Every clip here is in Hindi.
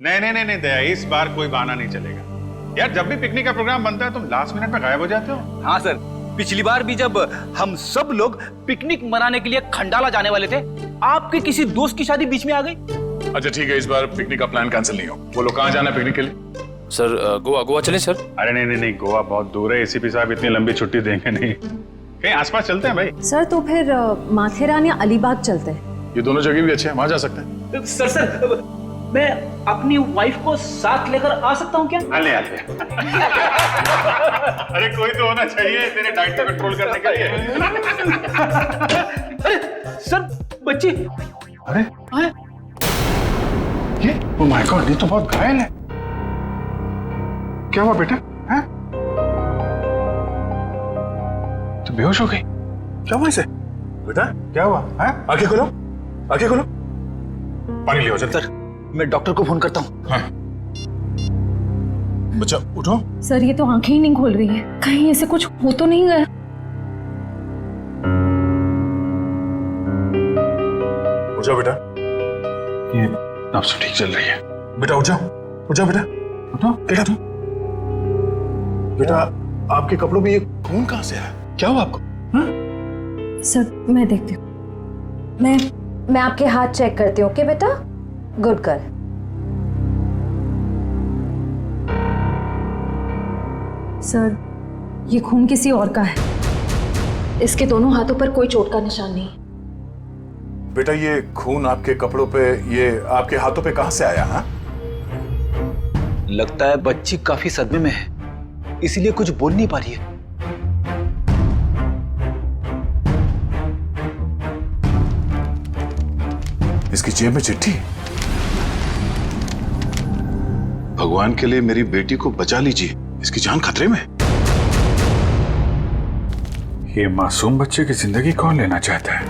नहीं नहीं नहीं नहीं दया, इस बार कोई बहाना नहीं चलेगा यार। जब भी पिकनिक का प्रोग्राम बनता है तुम लास्ट मिनट में गायब हो जाते हो। हाँ सर, पिछली बार भी जब हम सब लोग पिकनिक मनाने के लिए खंडाला जाने वाले थे, आपके किसी दोस्त की शादी बीच में आ गई। अच्छा ठीक है, इस बार पिकनिक का प्लान कैंसिल नहीं हो। बोलो कहाँ जाना है पिकनिक के लिए? सर गोवा गोवा चलें सर? अरे नहीं नहीं नहीं, गोवा बहुत दूर है, एसीपी साहब इतनी लंबी छुट्टी देंगे नहीं। कहीं आसपास चलते हैं भाई। सर तो फिर माथेरान या अलीबाग चलते हैं। ये दोनों जगह भी अच्छे हैं, वहां जा सकते हैं। सर मैं अपनी वाइफ को साथ लेकर आ सकता हूँ क्या? आले आले। अरे कोई तो होना चाहिए तेरे डाइट को कंट्रोल करने के लिए। अरे सर बच्ची। अरे ये ओ माय गॉड, ये तो बहुत घायल है। क्या हुआ बेटा? हैं? तो बेहोश हो गई? क्या हुआ इसे? बेटा क्या हुआ? हैं? आंखें खोलो, आंखें खोलो, पानी लियो जल्दी। सर मैं डॉक्टर को फोन करता हूँ। हाँ। बच्चा उठो। सर ये तो आंखें ही नहीं खोल रही है, कहीं ऐसे कुछ हो तो नहीं गया? उठ जाओ बेटा, ये नब्ज ठीक चल रही है। बेटा उठ जाओ, उठ जाओ बेटा, उठो। देखा तुम बेटा, आपके कपड़ों में ये खून कहाँ से आया? क्या हुआ आपको? हाँ? सर मैं देखती हूँ। मैं आपके हाथ चेक करती हूँ। ओके बेटा, गुड गर्ल। सर ये खून किसी और का है, इसके दोनों हाथों पर कोई चोट का निशान नहीं। बेटा ये खून आपके कपड़ों पे, ये आपके हाथों पे कहाँ से आया? हाँ? लगता है बच्ची काफी सदमे में है, इसीलिए कुछ बोल नहीं पा रही है। इसकी जेब में चिट्ठी। भगवान के लिए मेरी बेटी को बचा लीजिए, इसकी जान खतरे में। ये मासूम बच्चे की जिंदगी कौन लेना चाहता है?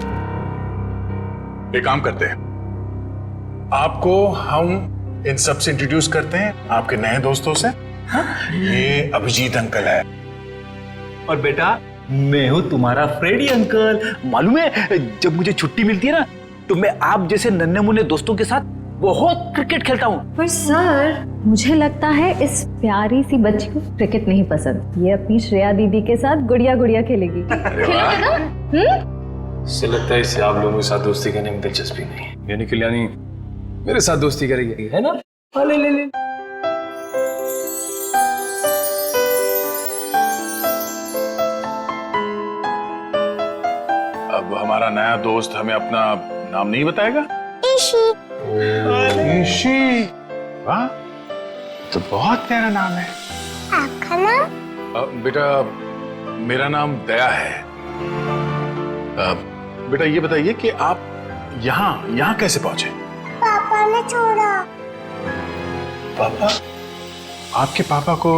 एक काम करते हैं, आपको हम इन सब से इंट्रोड्यूस करते हैं, आपके नए दोस्तों से। हाँ? ये अभिजीत अंकल है। और बेटा मैं हूँ तुम्हारा फ्रेडी अंकल। मालूम है जब मुझे छुट्टी मिलती है ना, तो मैं आप जैसे नन्हे मुन्ने दोस्तों के साथ बहुत क्रिकेट खेलता हूँ। पर सर मुझे लगता है इस प्यारी सी बच्ची को क्रिकेट नहीं पसंद, ये अपनी श्रेया दीदी के साथ गुड़िया गुड़िया खेलेगी। खेलोगे ना? इससे लगता है इसे आप लोगों के साथ दोस्ती करने में दिलचस्पी नहीं, यानी कल्याणी मेरे साथ दोस्ती करेगी, है ना? हाँ ले ले ले। अब हमारा नया दोस्त हमें अपना नाम नहीं बताएगा? ईशी। वाह, तो बहुत प्यारा नाम है। आपका नाम? बेटा मेरा नाम दया है। बेटा ये बताइए कि आप यहाँ कैसे पहुंचे? पापा ने छोड़ा। पापा? आपके पापा को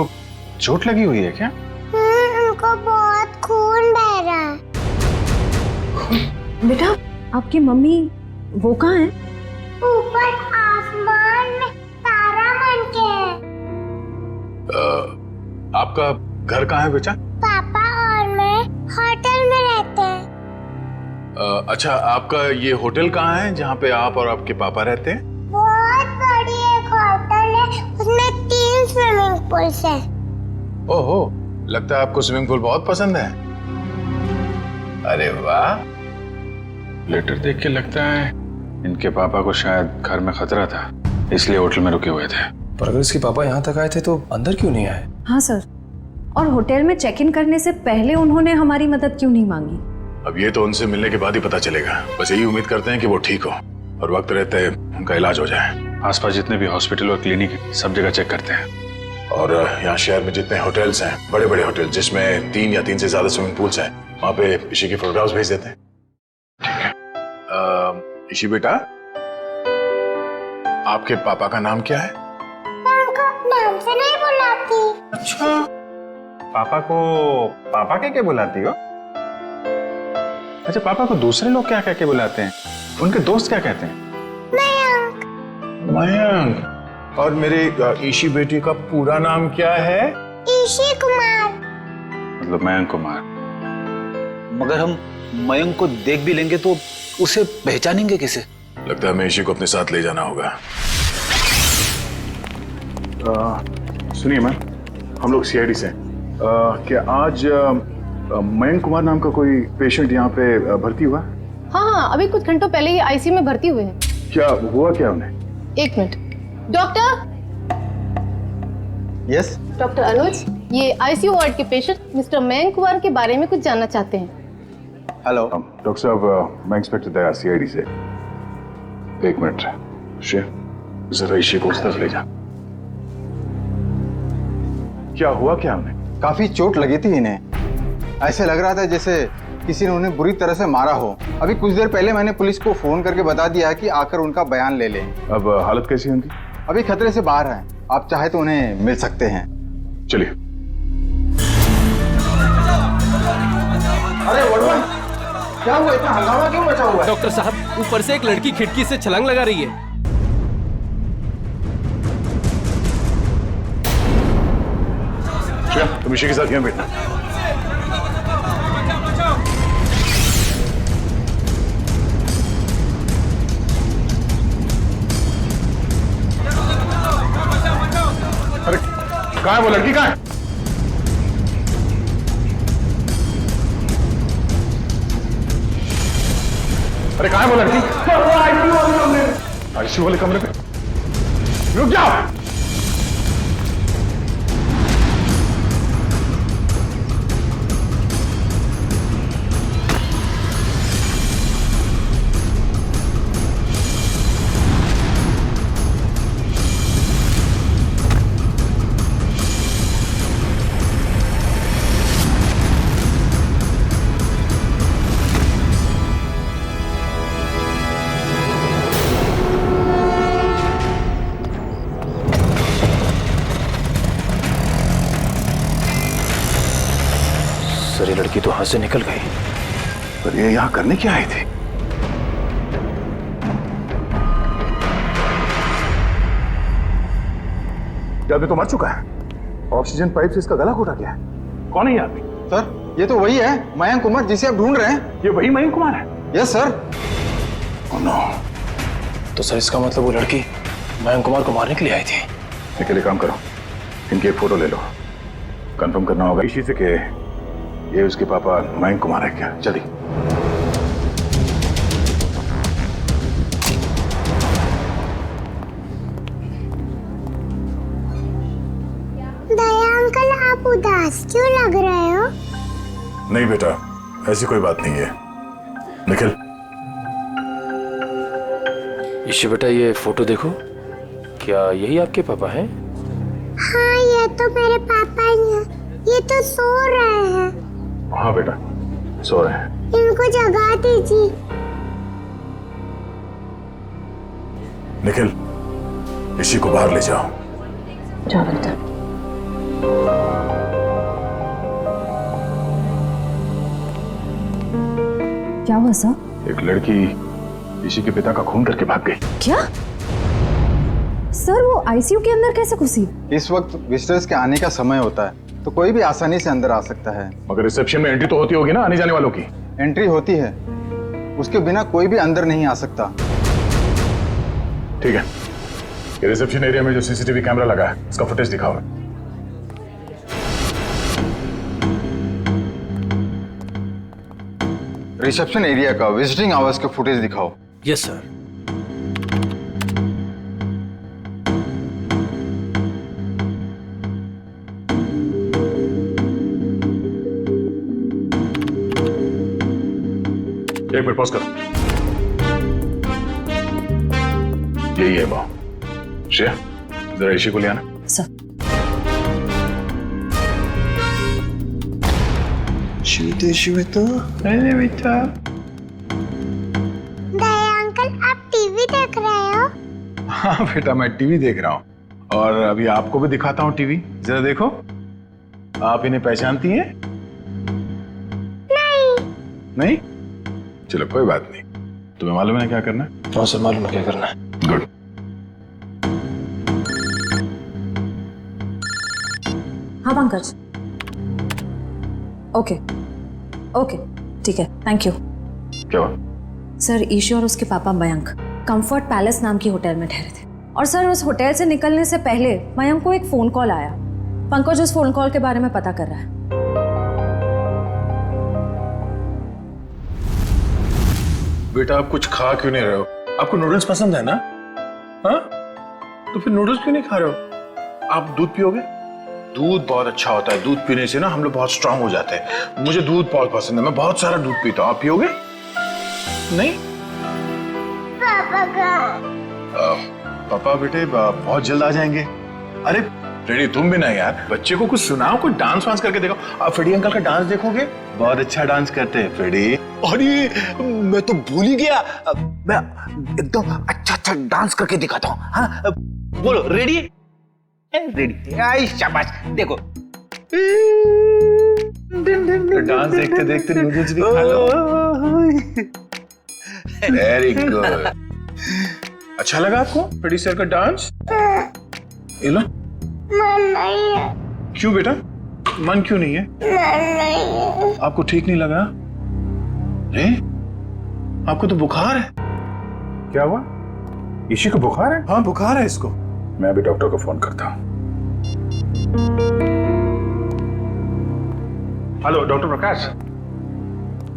चोट लगी हुई है क्या? उनको बहुत खून बह रहा है। बेटा आपकी मम्मी वो कहाँ है? ऊपर आसमान में तारा बन के है। आपका घर कहाँ है बेटा? पापा और मैं होटल में रहते हैं। अच्छा, आपका ये होटल कहाँ है जहाँ पे आप और आपके पापा रहते हैं? बहुत बड़ी एक होटल है, उसमें 3 स्विमिंग पूल्स हैं। ओहो, लगता है आपको स्विमिंग पूल बहुत पसंद है। अरे वाह, लेटर देख के लगता है इनके पापा को शायद घर में खतरा था, इसलिए होटल में रुके हुए थे। पर अगर इसके पापा यहाँ तक आए थे तो अंदर क्यों नहीं आए? हाँ सर, और होटल में चेक इन करने से पहले उन्होंने हमारी मदद क्यों नहीं मांगी? अब ये तो उनसे मिलने के बाद ही पता चलेगा। बस यही उम्मीद करते हैं कि वो ठीक हो और वक्त रहते उनका इलाज हो जाए। आसपास जितने भी हॉस्पिटल और क्लिनिक है सब जगह चेक करते हैं, और यहाँ शहर में जितने होटल्स हैं, बड़े बड़े होटल जिसमें 3 या 3 से ज्यादा स्विमिंग पूल्स हैं, वहाँ पे ईशी की फोटोग्राफ्स भेज देते हैं। ठीक है। ईशी बेटा, आपके पापा का नाम क्या है? मैं उनको नाम से नहीं बुलाती। अच्छा, पापा को पापा कह के बुलाती हो? अच्छा, पापा को दूसरे लोग क्या कह के बुलाते हैं? उनके दोस्त क्या कहते हैं? मयंक। मयंक। और मेरे ईशी बेटी का पूरा नाम क्या है? ईशी कुमार। मतलब मयंक कुमार। मगर हम मयंक को देख भी लेंगे तो उसे पहचानेंगे कैसे? लगता है हमें ईशी को अपने साथ ले जाना होगा। सुनिए मैम, हम लोग सीआईडी से हैं। क्या आज मयंक कुमार नाम का कोई पेशेंट यहाँ पे भर्ती हुआ? हाँ, अभी कुछ घंटों पहले ही आईसीयू में भर्ती हुए हैं। क्या हुआ क्या उन्हें? एक मिनट। डॉक्टर। यस। डॉक्टर अनुज, ये आईसीयू वार्ड के पेशेंट मिस्टर मयंक कुमार के बारे में कुछ जानना चाहते हैं। हेलो। डॉक्टर साहब, मैं इंस्पेक्टर दया सीआईडी से। एक मिनट शेर, जरा इसी को उस तरफ ले जा। क्या हुआ क्या उन्हें? काफी चोट लगी थी इन्हें। ऐसे लग रहा था जैसे किसी ने उन्हें बुरी तरह से मारा हो। अभी कुछ देर पहले मैंने पुलिस को फोन करके बता दिया है कि आकर उनका बयान ले लें। अब हालत कैसी है उनकी? अभी खतरे से बाहर हैं। आप चाहे तो उन्हें मिल सकते हैं। चलिए। अरे वर्मा, क्या हुआ? इतना हंगामा क्यों मचा हुआ है? डॉक्टर साहब, ऊपर से एक लड़की खिड़की से छलांग लगा रही है। तुम इसी के साथ यहाँ बैठना। अरे कहाँ है वो लड़की? कहाँ है? अरे कहाँ है वो लड़की? आईसीयू वाले कमरे पे। रुक जाओ। सर, ये लड़की तो हाथ से निकल गई। पर ये यहाँ करने क्या आई थी? आदमी तो मर चुका है। ऑक्सीजन पाइप से इसका गला घोटा गया है। कौन है ये आदमी? सर, ये तो वही है मयंक कुमार जिसे आप ढूंढ रहे हैं। ये वही मयंक कुमार है? Yes sir. Oh no. तो सर, इसका मतलब वो लड़की मयंक कुमार को मारने के लिए आई थी। एक काम करो, इनकी एक फोटो ले लो। कंफर्म करना होगा इसी से कि ये उसके पापा मयंक कुमार है क्या। जल्दी। दया अंकल, आप उदास क्यों लग रहे हो? नहीं बेटा, ऐसी कोई बात नहीं है। निखिल, ईशु बेटा, ये फोटो देखो। क्या यही आपके पापा हैं? हाँ, ये तो मेरे पापा ही हैं। ये तो सो रहे हैं। हाँ बेटा, सो रहे हैं। इनको जगा दीजिए। निखिल, इसी को बाहर ले जाओ। जाओ बेटा। क्या हुआ सर? एक लड़की इसी के पिता का खून करके भाग गई। क्या सर, वो आईसीयू के अंदर कैसे घुसी? इस वक्त विजिटर्स के आने का समय होता है तो कोई भी आसानी से अंदर आ सकता है। मगर रिसेप्शन में एंट्री तो होती होगी ना आने जाने वालों की? एंट्री होती है, उसके बिना कोई भी अंदर नहीं आ सकता। ठीक है, ये रिसेप्शन एरिया में जो सीसीटीवी कैमरा लगा है उसका फुटेज दिखाओ। रिसेप्शन एरिया का विजिटिंग आवर्स के फुटेज दिखाओ। Yes sir. एक मिनट पॉज करो। यही है वो। श्रेया, जरा इसी को ले आना। सर। दया अंकल, आप टीवी देख रहे हो? हाँ बेटा, मैं टीवी देख रहा हूँ और अभी आपको भी दिखाता हूँ टीवी। जरा देखो, आप इन्हें पहचानती हैं? नहीं? चलो कोई बात नहीं। तुम्हें मालूम है क्या करना है? हाँ सर, मालूम है क्या करना है। गुड। हाँ पंकज। ओके ओके, ठीक है, थैंक यू। क्या हुआ? सर, ईशू और उसके पापा मयंक कंफर्ट पैलेस नाम की होटल में ठहरे थे। और सर उस होटल से निकलने से पहले मयंक को एक फ़ोन कॉल आया। पंकज उस फ़ोन कॉल के बारे में पता कर रहा है। बेटा आप कुछ खा क्यों नहीं रहे हो? आपको नूडल्स पसंद है ना? हाँ, तो फिर नूडल्स क्यों नहीं खा रहे हो? आप दूध पियोगे? दूध बहुत अच्छा होता है। दूध पीने से ना हम लोग बहुत स्ट्रांग हो जाते हैं। मुझे दूध बहुत पसंद है, मैं बहुत सारा दूध पीता हूँ। आप पियोगे? नहीं? पापा का पापा बेटे बहुत जल्द आ जाएंगे। अरे फ्रेडी तुम भी ना यार, बच्चे को कुछ सुनाओ, कुछ डांस वांस करके देखो। आप फ्रेडी अंकल का डांस देखोगे, बहुत अच्छा डांस करते हैं फ्रेडी। अरे मैं तो भूल ही गया, मैं एकदम अच्छा डांस करके दिखाता हूँ। हाँ बोलो, रेडी? रेडी, आई शाबाश, देखो। डांस देखते देखते नूडल्स भी खा लो। Very good. अच्छा लगा आपको फ्रेडी सर का डांस? ये लो। मन नहीं है। क्यों बेटा, मन क्यों नहीं है? मन नहीं है। आपको ठीक नहीं लगा? अरे आपको तो बुखार है। क्या हुआ? ईशी को बुखार है? हाँ बुखार है इसको। मैं अभी डॉक्टर को फोन करता हूँ। हेलो डॉक्टर प्रकाश,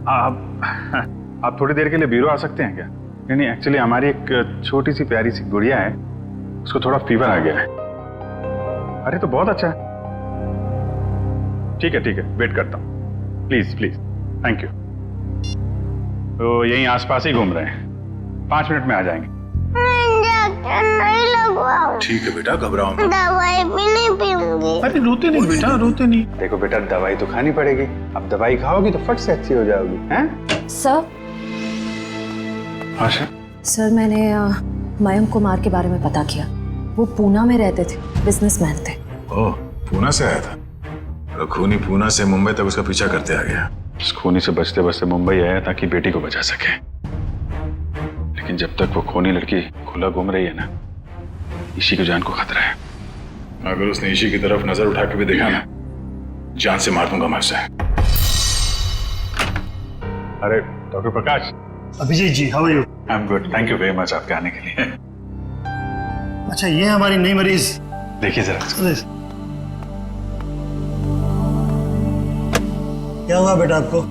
आप थोड़ी देर के लिए ब्यूरो आ सकते हैं क्या? नहीं एक्चुअली हमारी एक छोटी सी प्यारी सी गुड़िया है, उसको थोड़ा फीवर आ गया है। अरे तो बहुत अच्छा है। ठीक है वेट करता हूँ। Please please, thank you. तो यहीं आसपास ही घूम रहे हैं, 5 मिनट में आ जाएंगे। इंजेक्शन नहीं लगवाऊं। ठीक है बेटा, घबराओ मत। दवाई भी नहीं पीऊंगी। अरे रोते नहीं बेटा, रोते नहीं। देखो बेटा, दवाई तो खानी पड़ेगी। अब दवाई खाओगी तो फट से अच्छी हो जाओगी। हैं? सर आशा, सर मैंने मयंक कुमार के बारे में पता किया। वो पूना में रहते थे, बिजनेसमैन थे। ओह पूना से आया था? और खूनी पूना से मुंबई तक उसका पीछा करते आ गया। उस खूनी से बचते बचते मुंबई आया ताकि बेटी को बचा सके। लेकिन जब तक वो खूनी लड़की खुला घूम रही है ना, ईशी की जान को खतरा है। अगर उसने ईशी की तरफ नजर उठा के भी देखा ना, जान से मार दूंगा मैं उसे। अरे doctor Prakash. Abhijeet ji, how are you? I am good, thank you very much आपके आने के लिए। अच्छा, ये है हमारी नई मरीज। देखिए जरा। क्या हुआ बेटा आपको?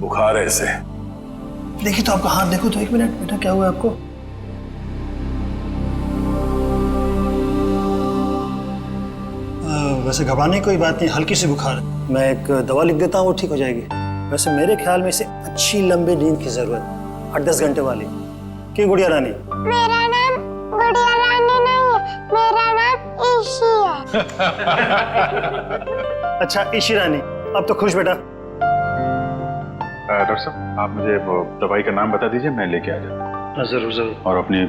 बुखार है इसे। देखिए तो आपका हाथ देखो तो, 1 मिनट बेटा, क्या हुआ आपको? वैसे घबराने की कोई बात नहीं, हल्की सी बुखार है। मैं एक दवा लिख देता हूँ, वो ठीक हो जाएगी। वैसे मेरे ख्याल में इसे अच्छी लंबी नींद की जरूरत, 8-10 घंटे वाली। क्यों गुड़िया रानी? मेरा नाम गुड़िया रानी नहीं है, मेरा नाम ईशी है। अच्छा ईशी रानी, अब तो खुश बेटा। डॉक्टर साहब आप मुझे वो दवाई का नाम बता दीजिए, मैं लेके आ जाता। जरूर जरूर। और अपनी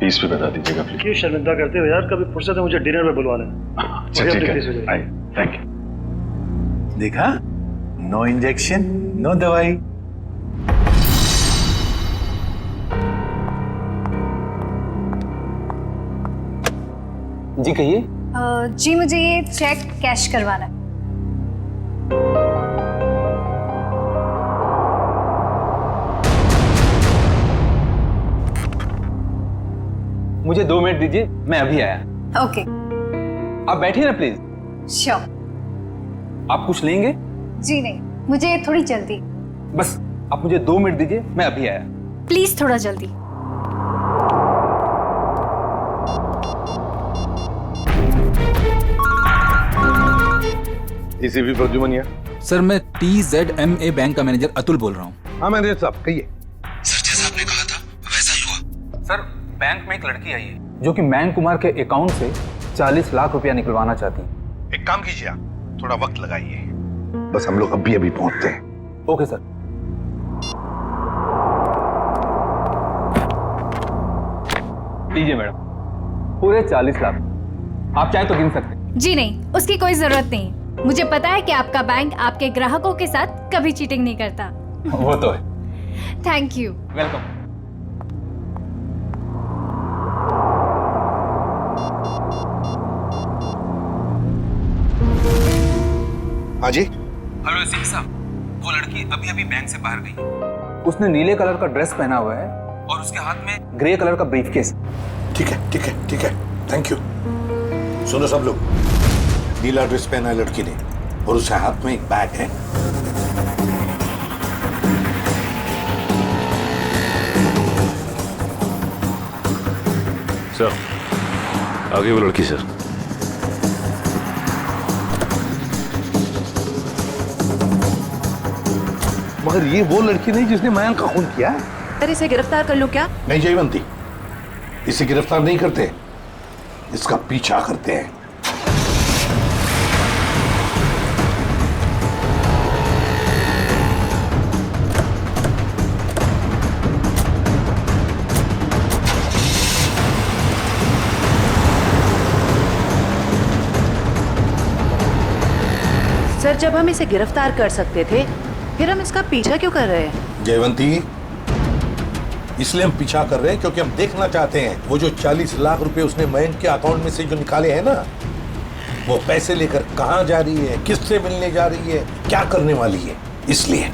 फीस भी बता दीजिएगा प्लीज। क्यों शर्मिंदा करते हो यार, कभी फुर्सत है मुझे डिनर में बुलवा लेना। अच्छा ठीक है, आइए, थैंक यू। देखा, नो इंजेक्शन नो दवाई। जी कहिए। जी मुझे ये चेक कैश करवाना है। मुझे 2 मिनट दीजिए, मैं अभी आया। ओके। आप बैठिए ना प्लीज। श्योर। आप कुछ लेंगे? जी नहीं, मुझे थोड़ी जल्दी। बस आप मुझे 2 मिनट दीजिए, मैं अभी आया। प्लीज थोड़ा जल्दी। एसीपी प्रद्युमन। सर मैं TZMA बैंक का मैनेजर अतुल बोल रहा हूँ। हाँ मैनेजर साहब कहिए। सर जैसा आपने कहा था वैसा ही हुआ। सर बैंक में एक लड़की आई है जो कि मयंक कुमार के अकाउंट से 40 लाख रुपया निकलवाना चाहती है। एक काम कीजिए आप, थोड़ा वक्त लगाइए, बस हम लोग अभी अभी पहुंचते हैं। Okay sir. लीजिए मैडम, पूरे 40 लाख। आप चाहे तो गिन सकते हैं। जी नहीं, उसकी कोई जरूरत नहीं। मुझे पता है कि आपका बैंक आपके ग्राहकों के साथ कभी चीटिंग नहीं करता। वो तो है। Thank you. वेलकम। हाँ जी। हेलो एसीपी साहब, वो लड़की अभी अभी बैंक से बाहर गई। उसने नीले कलर का ड्रेस पहना हुआ है और उसके हाथ में ग्रे कलर का ब्रीफकेस। ठीक है ठीक है ठीक है, थैंक यू। सुनो सब लोग, नीला ड्रेस पहना है लड़की ने और उसके हाथ में एक बैग है। सर आगे वो लड़की सर। मगर ये वो लड़की नहीं जिसने मयंक का खून किया। सर इसे गिरफ्तार कर लो क्या? नहीं जयवंती, इसे गिरफ्तार नहीं करते, इसका पीछा करते हैं। सर जब हम इसे गिरफ्तार कर सकते थे फिर हम इसका पीछा क्यों कर रहे हैं? जयवंती, इसलिए हम पीछा कर रहे हैं क्योंकि हम देखना चाहते हैं वो जो 40 लाख रुपए उसने मयंक के अकाउंट में से जो निकाले हैं ना, वो पैसे लेकर कहां जा रही है, किससे मिलने जा रही है, क्या करने वाली है, इसलिए।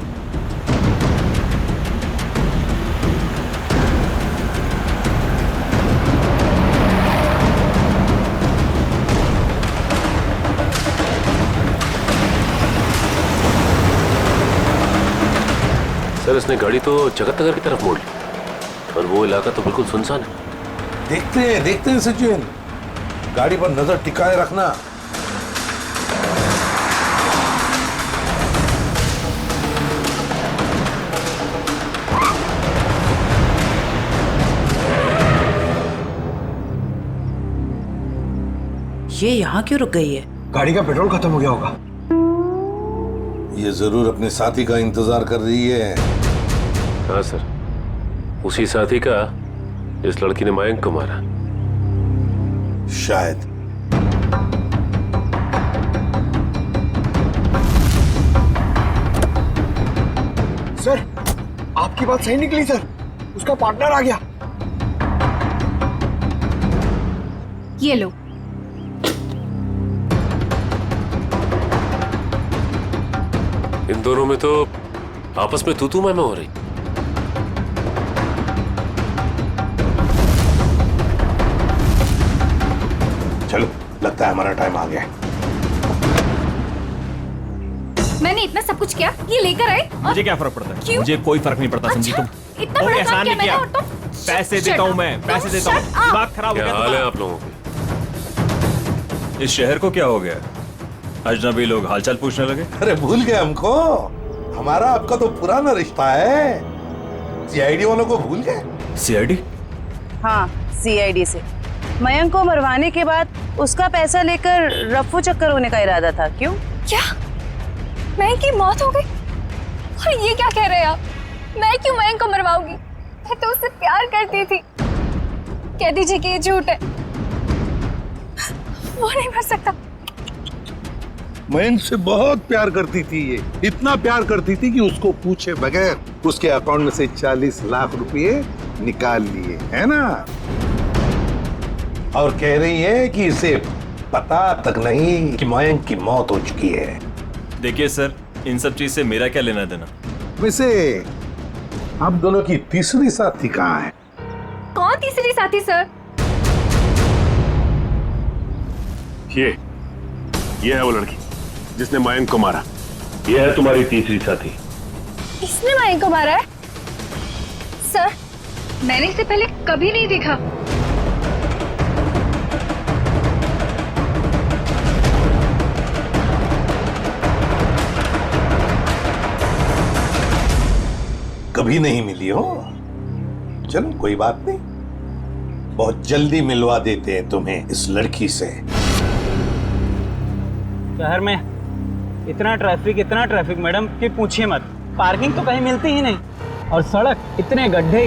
सर इसने गाड़ी तो जगत नगर की तरफ मोड़ ली और वो इलाका तो बिल्कुल सुनसान है। देखते हैं सचिन, गाड़ी पर नजर टिकाए रखना। ये यहाँ क्यों रुक गई है? गाड़ी का पेट्रोल खत्म हो गया होगा। ये जरूर अपने साथी का इंतजार कर रही है। हाँ सर, उसी साथी का इस लड़की ने मयंक को मारा। शायद। सर आपकी बात सही निकली सर, उसका पार्टनर आ गया। ये लो। इन दोनों में तो आपस में तू मैं हो रही। चलो, लगता है हमारा टाइम आ गया। मैंने इतना सब कुछ किया, ये लेकर आए। मुझे क्या फर्क पड़ता है? क्यों? मुझे कोई फर्क नहीं पड़ता। समझी तुम? इतना बड़ा काम किया मैंने और तुम? पैसे देता हूँ मैं, पैसे देता हूँ। दिमाग खराब हो क्या गया हाल है आप लोगों के? इस शहर को क्या हो गया? अजनबी लोग हालचाल पूछने लगे। अरे भूल गए हमको? हमारा आपका तो पुराना रिश्ता है। सीआईडी वालों को भूल गए? सीआईडी? हाँ सीआईडी से। मयंक को मरवाने के बाद उसका पैसा लेकर रफू चक्कर होने का इरादा था। क्यों? क्या मयंक की मौत हो गई? और ये क्या कह रहे हैं आप? मैं क्यों मयंक को मरवाऊंगी? मैं तो उससे प्यार करती थी। कह दीजिए कि ये झूठ है। वो नहीं मर सकता। मयंक से बहुत प्यार करती थी ये, इतना प्यार करती थी कि उसको पूछे बगैर उसके अकाउंट में से 40 लाख रुपए निकाल लिए, है ना? और कह रही है कि इसे पता तक नहीं कि मयंक की मौत हो चुकी है। देखिए सर, इन सब चीज से मेरा क्या लेना देना? वैसे आप दोनों की तीसरी साथी कहाँ है? कौन तीसरी साथी सर? ये है वो लड़की जिसने मयंक को मारा। ये है तुम्हारी तीसरी साथी। इसने मयंक को मारा है? सर मैंने इसे पहले कभी नहीं देखा। कभी नहीं मिली हो? चलो कोई बात नहीं, बहुत जल्दी मिलवा देते हैं तुम्हें इस लड़की से। शहर में इतना ट्रैफिक मैडम कि पूछिए मत। पार्किंग तो कहीं मिलती ही नहीं और सड़क इतने गड्ढे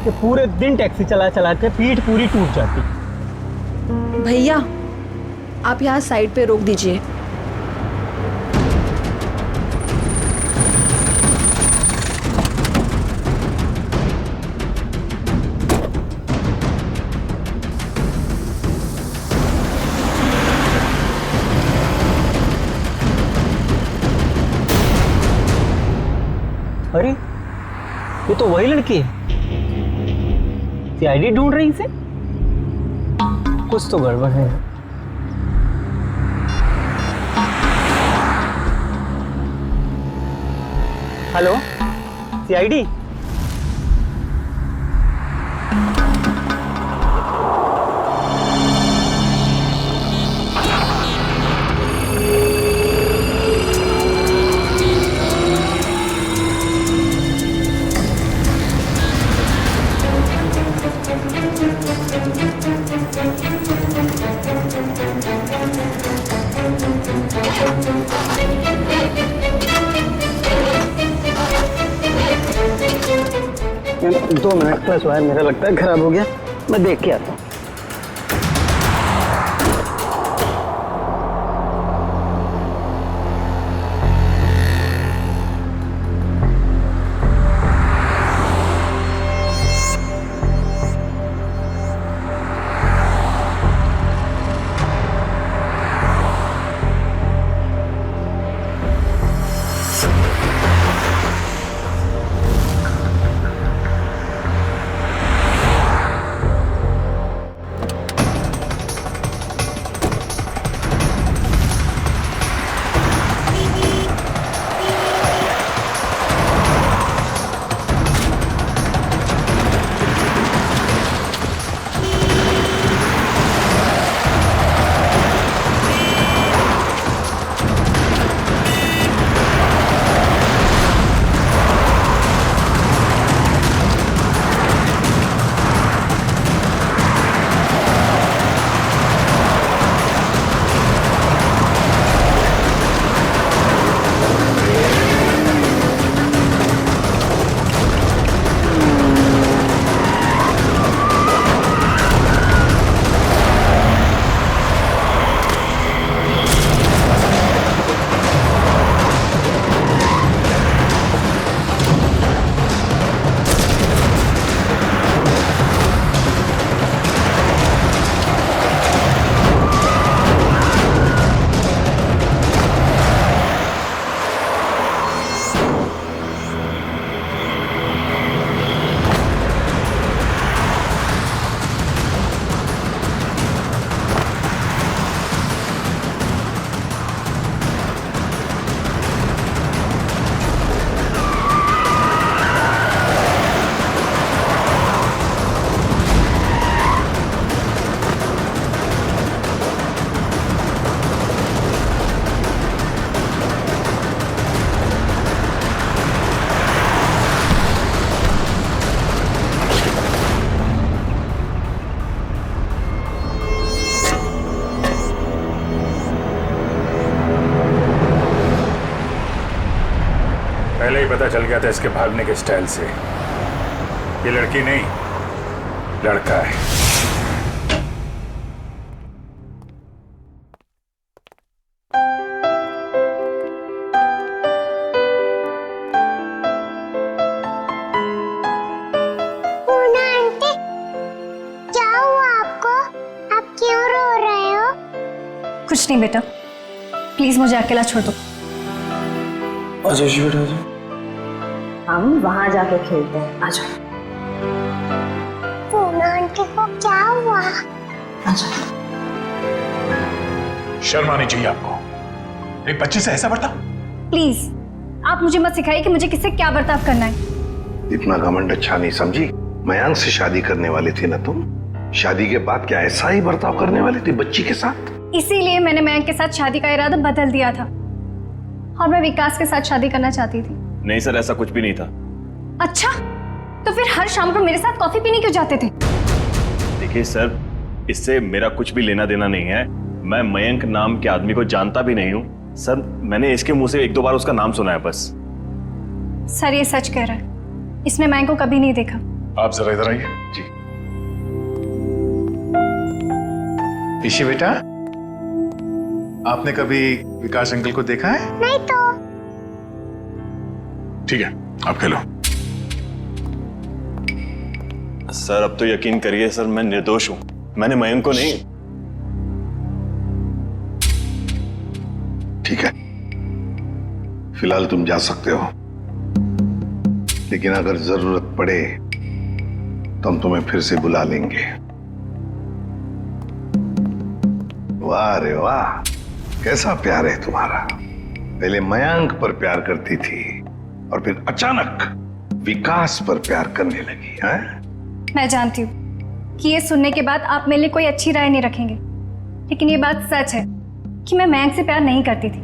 कि पूरे दिन टैक्सी चला चला के पीठ पूरी टूट जाती। भैया आप यहाँ साइड पे रोक दीजिए। अरे ये तो वही लड़की है। सीआईडी ढूंढ रही इसे। कुछ तो गड़बड़ है। Hello, CID? दो मिनट, फ्लैश वायर मेरा लगता है खराब हो गया, मैं देख के आता हूँ। पहले ही पता चल गया था इसके भागने के स्टाइल से। ये लड़की नहीं, लड़का है। पूना आंटी, क्या हुआ आपको? आप क्यों रो रहे हो? कुछ नहीं बेटा, प्लीज मुझे अकेला छोड़ दो। आजा जी बेटा, आजा। हम वहां जाके खेलते हैं, आ जाओ। पूना आंटी को क्या हुआ? शर्म आनी चाहिए आपको, एक बच्चे से ऐसा बर्ताव। प्लीज आप मुझे मत सिखाइए कि मुझे किससे क्या बर्ताव करना है। इतना घमंड अच्छा नहीं समझी। मयांक से शादी करने वाली थी ना तुम? शादी के बाद क्या ऐसा ही बर्ताव करने वाली थी बच्ची के साथ? इसीलिए मैंने मयंक के साथ शादी का इरादा बदल दिया था और मैं विकास के साथ शादी करना चाहती थी। नहीं सर, ऐसा कुछ भी नहीं था। अच्छा, तो फिर हर शाम को मेरे साथ कॉफी पीने क्यों जाते थे? देखिए सर, इससे मेरा कुछ भी लेना देना नहीं है। मैं मयंक नाम के आदमी को जानता भी नहीं हूँ सर। मैंने इसके मुंह से एक दो बार उसका नाम सुना है बस। सर ये सच कह रहा है, इसने मयंक को कभी नहीं देखा। आप जरा इधर आइए। जी ईशी बेटा, आपने कभी विकास अंकल को देखा है? नहीं तो। ठीक है, आप खेलो। सर अब तो यकीन करिए सर, मैं निर्दोष हूं। मैंने मयंक को नहीं। ठीक है, फिलहाल तुम जा सकते हो, लेकिन अगर जरूरत पड़े तो हम तुम्हें फिर से बुला लेंगे। वाह रे वाह, कैसा प्यार है तुम्हारा। पहले मयंक पर प्यार करती थी और फिर अचानक विकास पर प्यार करने लगी है। मैं जानती हूँ कि ये सुनने के बाद आप मेरे लिए कोई अच्छी राय नहीं रखेंगे, लेकिन ये बात सच है कि मैं मयंक से प्यार नहीं करती थी।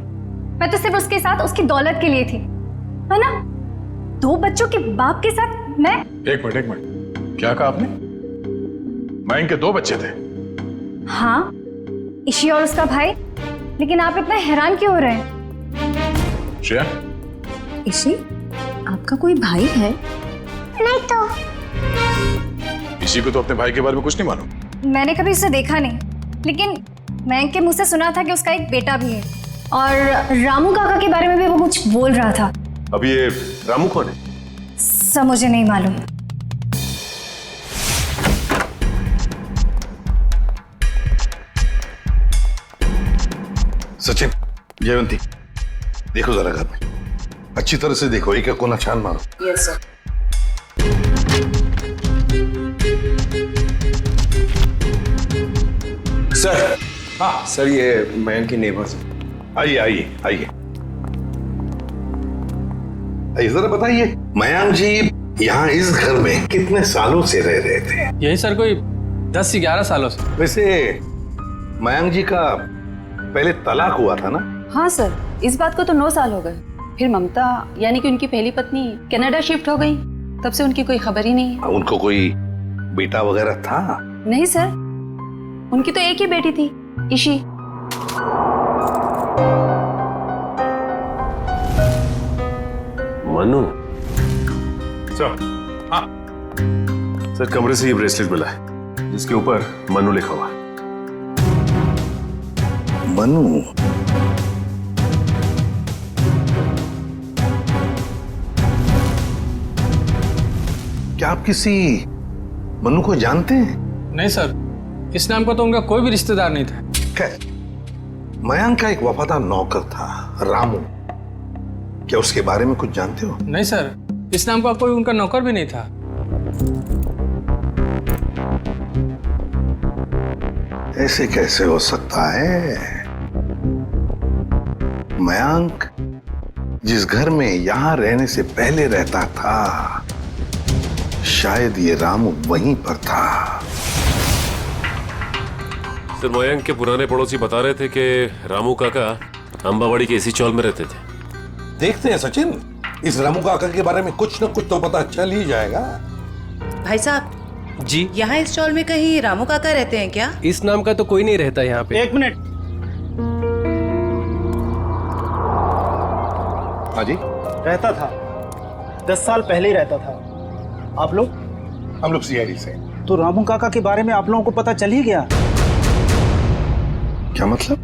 मैं तो सिर्फ उसके साथ उसकी दौलत के लिए थी, है ना। 2 बच्चों के बाप के साथ मैं। एक मिनट, क्या कहा आपने? मयंक के 2 बच्चे थे? हाँ, ईशी और उसका भाई। लेकिन आप इतना हैरान क्यों हो रहे हैं? श्रेया, ईशी, आपका कोई भाई है? नहीं तो। इसी को तो अपने भाई के बारे में कुछ नहीं मालूम। मैंने कभी उसे देखा नहीं, लेकिन मयंक के मुंह से सुना था कि उसका एक बेटा भी है, और रामू काका के बारे में भी वो कुछ बोल रहा था। अब ये रामू कौन है? सब मुझे नहीं मालूम। सचिन, जयवंती, देखो जरा घर में अच्छी तरह से देखो, एक कोना छान मारो। Yes sir. सर। हाँ सर, ये मयंक के नेबर्स। आइए आइए आइए आइए, जरा बताइए मयंक जी यहाँ इस घर में कितने सालों से रह रहे थे? यही सर कोई 10 से 11 सालों से। वैसे मयंक जी का पहले तलाक हुआ था ना? हाँ सर, इस बात को तो 9 साल हो गए। फिर ममता यानी कि उनकी पहली पत्नी कनाडा शिफ्ट हो गई, तब से उनकी कोई खबर ही नहीं है। उनको कोई बेटा वगैरह था? नहीं सर, उनकी तो एक ही बेटी थी, ईशी। मनु सर। हाँ सर, कमरे से ये ब्रेसलेट मिला है जिसके ऊपर मनु लिखा हुआ। मनु? क्या आप किसी मनु को जानते हैं? नहीं सर, इस नाम का तो उनका कोई भी रिश्तेदार नहीं था। खैर, मयंक का एक वफादार नौकर था रामू, क्या उसके बारे में कुछ जानते हो? नहीं सर, इस नाम का कोई उनका नौकर भी नहीं था। ऐसे कैसे हो सकता है? मयंक जिस घर में यहां रहने से पहले रहता था, शायद ये रामू वहीं पर था। सर, मयंक के पुराने पड़ोसी बता रहे थे कि रामू काका अंबावाड़ी के इसी चौल में रहते थे। देखते हैं सचिन, इस रामू काका के बारे में कुछ न कुछ तो पता चल ही जाएगा। भाई साहब जी, यहाँ इस चौल में कहीं रामू काका रहते हैं क्या? इस नाम का तो कोई नहीं रहता यहाँ पे। 1 मिनट। हाँ जी, रहता था, 10 साल पहले ही रहता था। आप लोग? हम लोग सीआईडी से। तो रामू काका के बारे में आप लोगों को पता चल ही गया? क्या मतलब?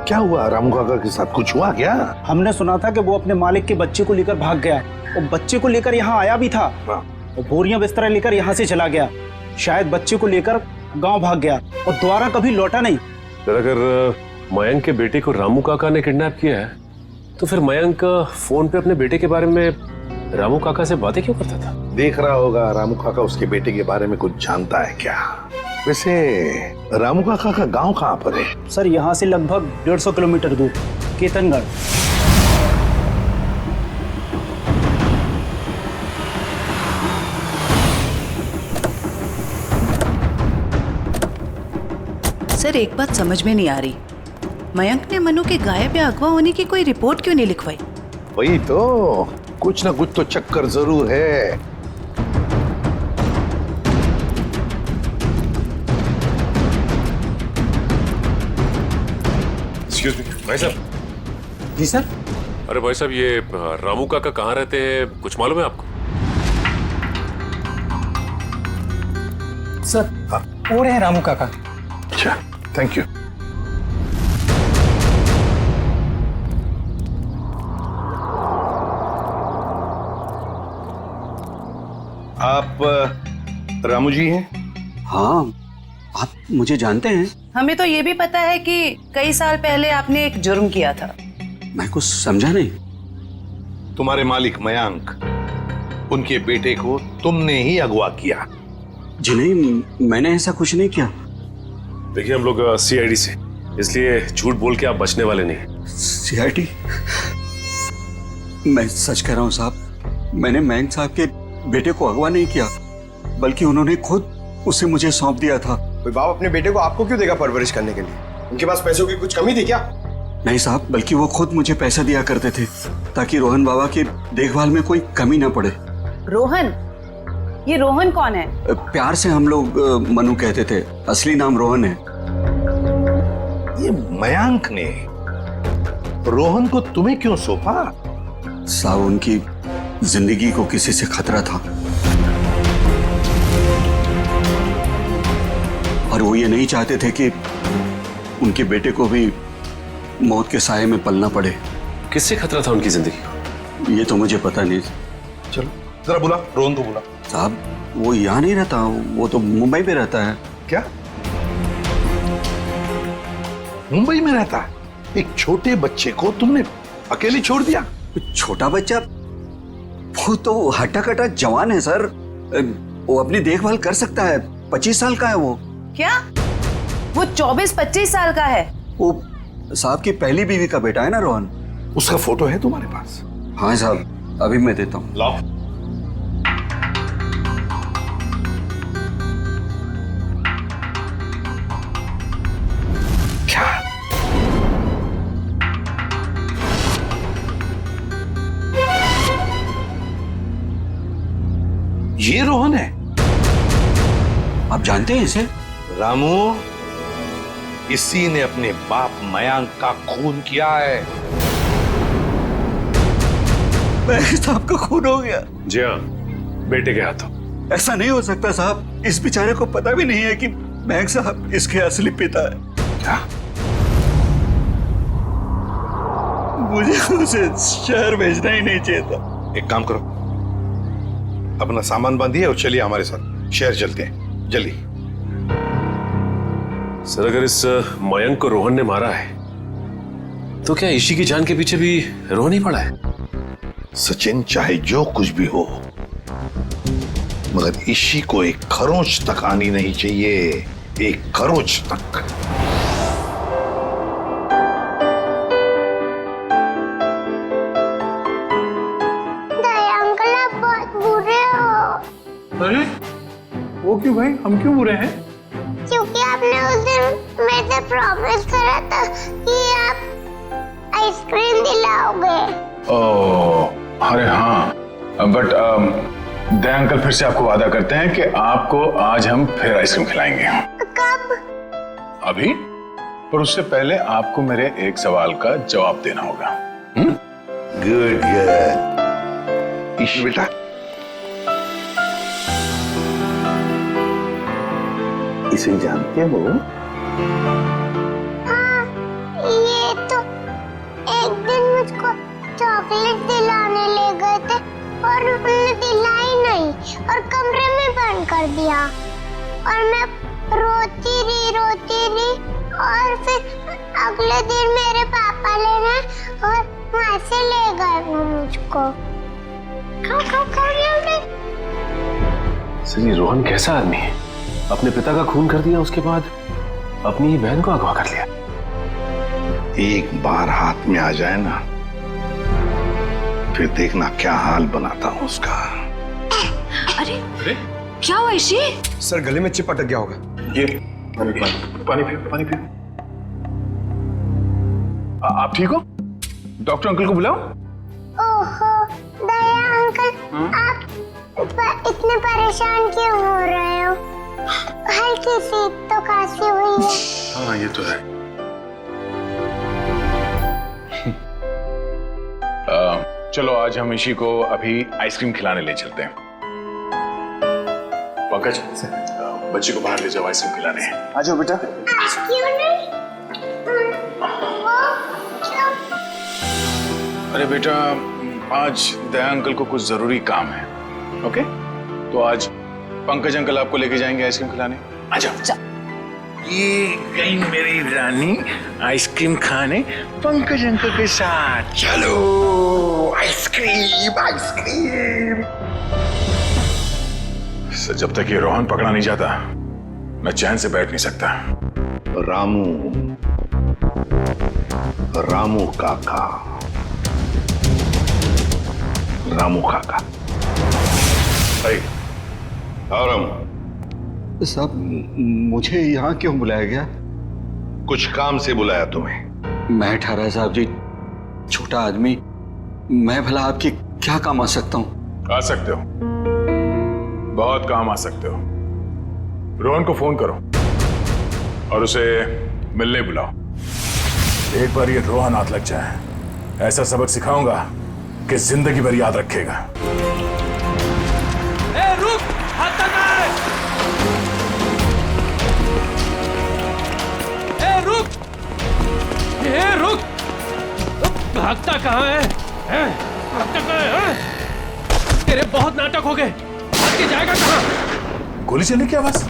क्या हुआ रामू काका के साथ? कुछ हुआ क्या? हमने सुना था कि वो अपने मालिक के बच्चे को लेकर भाग गया है, और बच्चे को लेकर यहाँ आया भी था, और बोरियां बिस्तरा लेकर यहाँ से चला गया। शायद बच्चे को लेकर गांव भाग गया और दोबारा कभी लौटा नहीं। सर, अगर मयंक के बेटे को रामू काका ने किडनैप किया है, तो फिर मयंक फोन पे अपने बेटे के बारे में रामू काका से बातें क्यों करता था? देख रहा होगा रामू काका उसके बेटे के बारे में कुछ जानता है क्या? वैसे रामू काका का गांव कहाँ पर है? सर, यहाँ से लगभग 150 किलोमीटर दूर, केतनगढ़। सर, एक बात समझ में नहीं आ रही, मयंक ने मनु के गायब या अगवा होने की कोई रिपोर्ट क्यों नहीं लिखवाई? वही तो, कुछ ना कुछ तो चक्कर जरूर है। एक्सक्यूज मी भाई साहब। जी सर। अरे भाई साहब, ये रामू काका कहाँ रहते हैं, कुछ मालूम है आपको? सर, वो रहे रामू काका। अच्छा, थैंक यू। आप रामू जी हैं? हाँ, आप मुझे जानते हैं? हमें तो ये भी पता है कि कई साल पहले आपने एक जुर्म किया था। मैं कुछ समझा नहीं। तुम्हारे मालिक मयंक, उनके बेटे को तुमने ही अगवा किया? जी नहीं, मैंने ऐसा कुछ नहीं किया। देखिए, हम लोग सीआईडी से इसलिए झूठ बोल के आप बचने वाले नहीं। सीआईडी, मैं सच कह रहा हूँ साहब, मैंने मयंक साहब के बेटे को अगवा नहीं किया, बल्कि उन्होंने खुद उसे मुझे सौंप दिया था। कोई बाप अपने बेटे को आपको क्यों देगा परवरिश करने के लिए? उनके पास पैसों की कुछ कमी थी क्या? नहीं साहब, बल्कि वो खुद मुझे पैसा दिया करते थे ताकि रोहन बाबा की देखभाल में कोई कमी ना पड़े। रोहन? ये रोहन कौन है? प्यार से हम लोग मनु कहते थे, असली नाम रोहन है। ये मयंक ने रोहन को तुम्हें क्यों सौंपा? साहब, उनकी जिंदगी को किसी से खतरा था और वो ये नहीं चाहते थे कि उनके बेटे को भी मौत के साये में पलना पड़े। किससे खतरा था उनकी जिंदगी को? ये तो मुझे पता नहीं। चलो जरा बुला, रोहन को बुला। साहब, वो यहाँ नहीं रहता, वो तो मुंबई में रहता है। क्या मुंबई में रहता है? एक छोटे बच्चे को तुमने अकेले छोड़ दिया? छोटा बच्चा? वो तो हट्टा कट्टा जवान है सर, वो अपनी देखभाल कर सकता है। 25 साल का है वो। क्या? वो 24-25 साल का है? वो साहब की पहली बीवी का बेटा है ना रोहन। उसका फोटो है तुम्हारे पास? हाँ साहब, अभी मैं देता हूँ। लाओ। क्या? ये रोहन है? आप जानते हैं इसे? रामू, इसी ने अपने बाप मयंक का खून किया है। मयंक साहब का खून हो गया? जी हाँ, बेटे के हाथों। ऐसा नहीं हो सकता साहब, इस बेचारे को पता भी नहीं है कि मयंक साहब इसके असली पिता है। क्या? मुझे उसे शहर भेजना ही नहीं चाहिए था। एक काम करो, अपना सामान बांधिए और चलिए हमारे साथ, शहर चलते हैं, जल्दी। सर, अगर इस मयंक को रोहन ने मारा है तो क्या ईशी की जान के पीछे भी रोहन ही पड़ा है? सचिन, चाहे जो कुछ भी हो, मगर ईशी को एक खरोंच तक आनी नहीं चाहिए, एक खरोंच तक। दया अंकल, आप बहुत बुरे हो। अरे वो क्यों भाई, हम क्यों बुरे हैं? क्योंकि आपने उस दिन मेरे से प्रॉमिस करा था कि आप आइसक्रीम दिलाओगे। ओह, अरे हाँ, बट दया अंकल फिर से आपको वादा करते हैं कि आपको आज हम फिर आइसक्रीम खिलाएंगे। कब? अभी, पर उससे पहले आपको मेरे एक सवाल का जवाब देना होगा। Good good. ईशी बेटा, इसे जानते हो? हाँ, ये तो एक दिन मुझको चॉकलेट दिलाने ले गए थे और उन्होंने दिलाई नहीं और कमरे में बंद कर दिया और मैं रोती रही और फिर अगले दिन मेरे पापा लेने और वहां से ले गए वो मुझको। खाओ सर, रोहन कैसा आदमी है? अपने पिता का खून कर दिया, उसके बाद अपनी ही बहन को अगवा कर लिया। एक बार हाथ में आ जाए ना, फिर देखना क्या हाल बनाता हूं उसका। अरे क्या हुआ ईशी? सर, गले में चिप अटक गया होगा। ये पानी पियो। आप ठीक हो? डॉक्टर अंकल को बुलाओ। ओहो दया अंकल, आप इतने परेशान क्यों हो रहे हो? हल्की सी तो खांसी हुई है। हाँ, ये तो है। चलो आज हम ईशी को अभी आइसक्रीम खिलाने ले चलते हैं। पंकज, बच्ची को बाहर ले जाओ, आइसक्रीम खिलाने। आ जाओ बेटा। क्यों नहीं? क्यों? अरे बेटा, आज दया अंकल को कुछ जरूरी काम है। ओके, तो आज पंकज अंकल आपको लेके जाएंगे आइसक्रीम खिलाने। आ जाओ। ये गई मेरी रानी आइसक्रीम खाने पंकज अंकल के साथ। चलो आइसक्रीम। सर, जब तक ये रोहन पकड़ा नहीं जाता मैं चैन से बैठ नहीं सकता। रामू, रामू काका। रामू काका। और हम साहब, मुझे यहाँ क्यों बुलाया गया? कुछ काम से बुलाया तुम्हें। मैं ठहरा साहब जी, छोटा आदमी, मैं भला आपकी क्या काम आ सकता हूँ? आ सकते हो, बहुत काम आ सकते हो। रोहन को फोन करो और उसे मिलने बुलाओ। एक बार ये रोहन हाथ लग जाए, ऐसा सबक सिखाऊंगा कि जिंदगी भर याद रखेगा। ए, रुक, हाथ तक आए। ए, रुक, ए, रुक, भागता कहाँ है? भागता कहाँ है? तेरे बहुत नाटक हो गए, भाग के जाएगा कहाँ? गोली चलने की आवाज,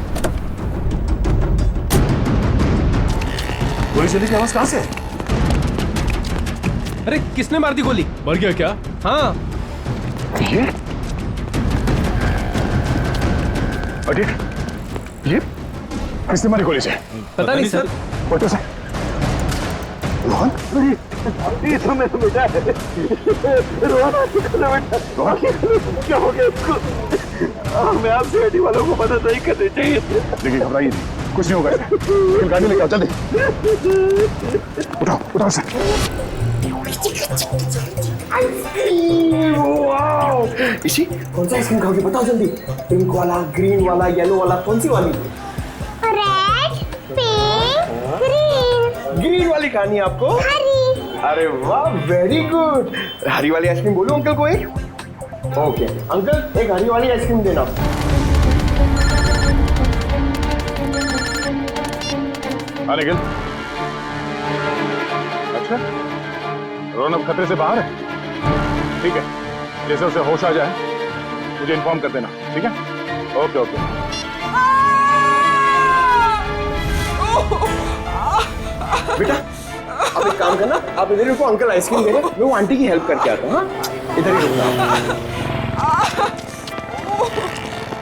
गोली चलने की आवाज कहां से? अरे किसने मार दी गोली? मर गया क्या? हाँ। ये किसने मारी गोली से? पता नहीं सर। फोटो से रोहन, ये तो मेरा बेटा है। रोहन क्या हो गया इसको? हमें आप सीआईडी वालों को मदद नहीं करनी चाहिए। देखिए, घबराइए नहीं, कुछ नहीं होगा इसे। गाड़ी लेके आओ जल्दी। उठाओ उठाओ सर। इसी कौन सा आइसक्रीम खाओगे बताओ जल्दी। पिंक वाला, ग्रीन वाला, येलो वाला, कौन सी वाली? Red, pink, green. ग्रीन वाली खानी है आपको? हरी। अरे वाह, वेरी गुड। हरी वाली आइसक्रीम बोलो अंकल को एक। ओके अंकल, एक हरी वाली आइसक्रीम देना। हाँ निखिल, अच्छा रोहन अब खतरे से बाहर है? ठीक है, जैसे उसे होश आ जाए मुझे इन्फॉर्म कर देना, ठीक है? Okay okay. बेटा आप एक काम करना, आप इधर रुको, अंकल आइसक्रीम दे रहे, मैं वो आंटी की हेल्प करके आता हूँ। हाँ इधर ही रुकना।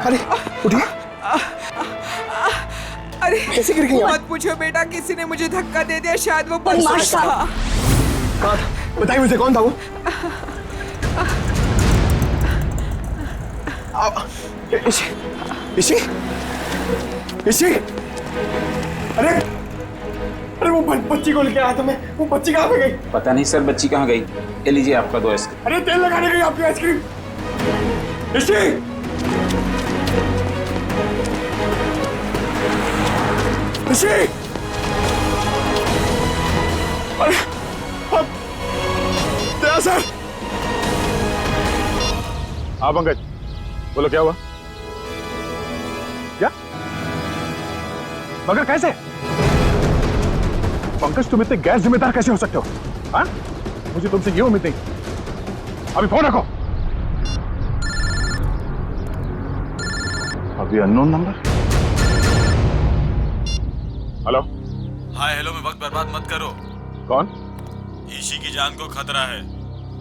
अरे उठिए। अरे कैसे गिर गई? मत पूछो बेटा, किसी ने मुझे धक्का दे दिया, शायद वो बदमाश था। कहाँ था? बताइए मुझे, कौन था वो? इसी इसी इसी अरे अरे वो बच्ची को लेके आया था मैं। वो बच्ची कहाँ पे गई? पता नहीं सर, बच्ची कहाँ गई। ये लीजिए आपका 2 आइसक्रीम। अरे तेल लगाने गई आपकी आइसक्रीम। इसी इसी अरे दया सर। हाँ पंकज, बोलो क्या हुआ? क्या? मगर कैसे? पंकज, तुम इतने गैर जिम्मेदार कैसे हो सकते हो? हाँ? मुझे तुमसे ये उम्मीद नहीं। अभी फोन रखो। अभी unknown number. Hello. Hi hello में वक्त बर्बाद मत करो। कौन? ईशी की जान को खतरा है,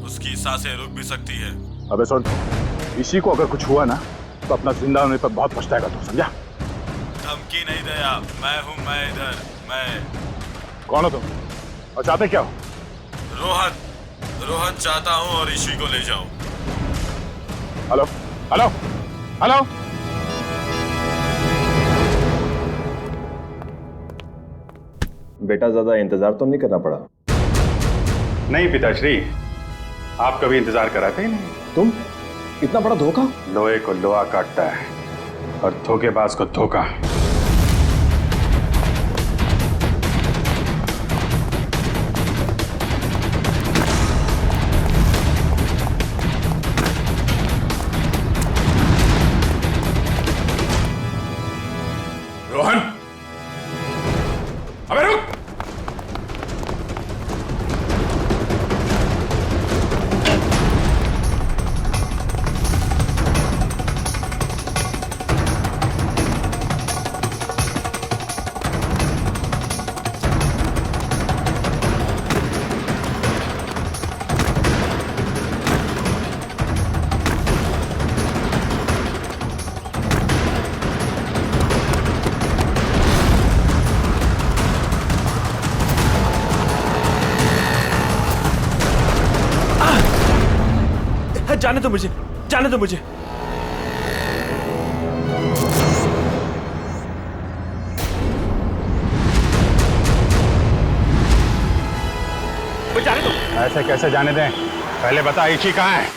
उसकी सांसें रुक भी सकती है। अबे सुन, ईशी को अगर कुछ हुआ ना तो अपना जिंदा होने पर बहुत पछताएगा तू, समझा? धमकी नहीं दया, मैं हूँ, मैं इधर, मैं। कौन हो तुम और चाहते क्या हो? रोहन चाहता हूँ और ईशी को ले जाओ। Hello hello hello. बेटा ज्यादा इंतजार तो नहीं करना पड़ा? नहीं पिताश्री, आप कभी इंतजार कराते ही नहीं। तुम इतना बड़ा धोखा? लोहे को लोहा काटता है और धोखेबाज को धोखा। रोहन, अबे रुक। जाने दो मुझे, जाने दो मुझे। जाने दो। ऐसे कैसे जाने दें? पहले बता इची कहाँ है?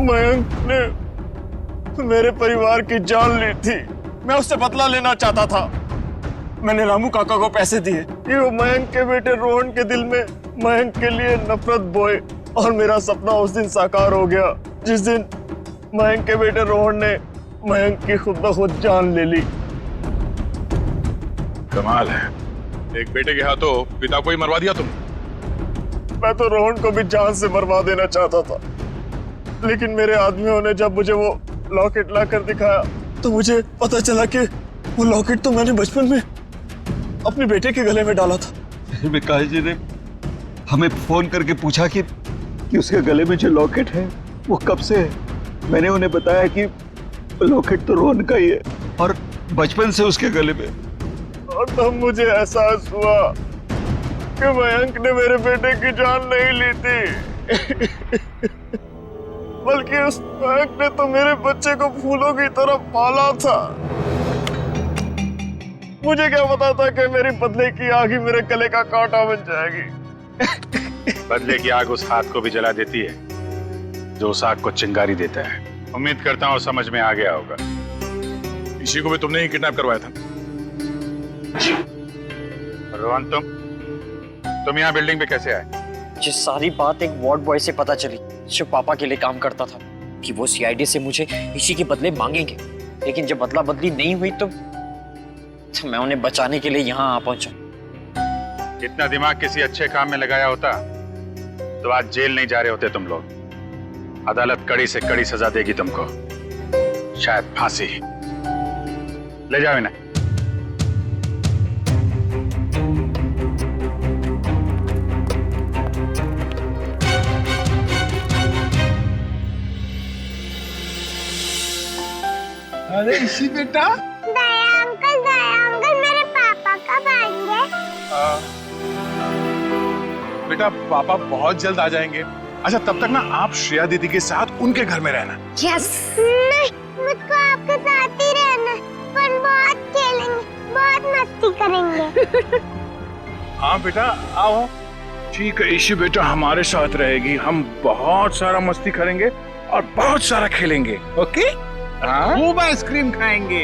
मयंक ने मेरे परिवार की जान ली थी। मैं उससे बदला लेना चाहता था। मैंने रामू काका को पैसे दिए कि वो मयंक के बेटे रोहन के दिल में मयंक के लिए नफरत बोए, और मेरा सपना उस दिन साकार हो गया जिस दिन मयंक के बेटे रोहन ने मयंक की खुद ब खुद जान ले ली। कमाल है, एक बेटे के हाथों पिता को ही मरवा दिया तुम। मैं तो रोहन को भी जान से मरवा देना चाहता था, लेकिन मेरे आदमियों ने जब मुझे वो लॉकेट लाकर दिखाया तो मुझे पता चला कि वो लॉकेट तो मैंने बचपन में अपने बेटे के गले में डाला था। विकास जी ने हमें फोन करके पूछा कि उसके गले में जो लॉकेट है वो कब से है। मैंने उन्हें बताया कि लॉकेट तो रोहन का ही है और बचपन से उसके गले में। और तब मुझे एहसास हुआ कि मयंक ने मेरे बेटे की जान नहीं ली थी बल्कि उस मयंक ने तो मेरे बच्चे को फूलों की तरह पाला था। मुझे क्या पता था कि मेरी बदले की आग ही मेरे गले का कांटा बन जाएगी। बदले की आग उस हाथ को भी जला देती है जो उस आग को चिंगारी देता है। उम्मीद करता हूँ समझ में आ गया होगा। इसी को भी तुमने ही किडनैप करवाया था। रोहन, तुम यहाँ बिल्डिंग पे कैसे आए? ये सारी बात एक वार्ड बॉय से पता चली जो पापा के लिए काम करता था, कि वो सीआईडी से मुझे इसी के बदले मांगेंगे। लेकिन जब बदला बदली नहीं हुई तो मैं उन्हें बचाने के लिए यहाँ आ पहुंचा। इतना दिमाग किसी अच्छे काम में लगाया होता तो आज जेल नहीं जा रहे होते तुम लोग। अदालत कड़ी से कड़ी सजा देगी तुमको, शायद फांसी। ले जाओ इन्हें। अरे इसी बेटा, दया अंकल मेरे पापा कब आएंगे? बेटा पापा बहुत जल्द आ जाएंगे। अच्छा तब तक ना आप श्रेया दीदी के साथ उनके घर में रहना। यस। नहीं, मुझको आपके साथ ही रहना, पर बहुत खेलेंगे, बहुत मस्ती करेंगे। हाँ बेटा आओ। ठीक है ईशी बेटा हमारे साथ रहेगी, हम बहुत सारा मस्ती करेंगे और बहुत सारा खेलेंगे। ओके? खूब आइसक्रीम खाएंगे।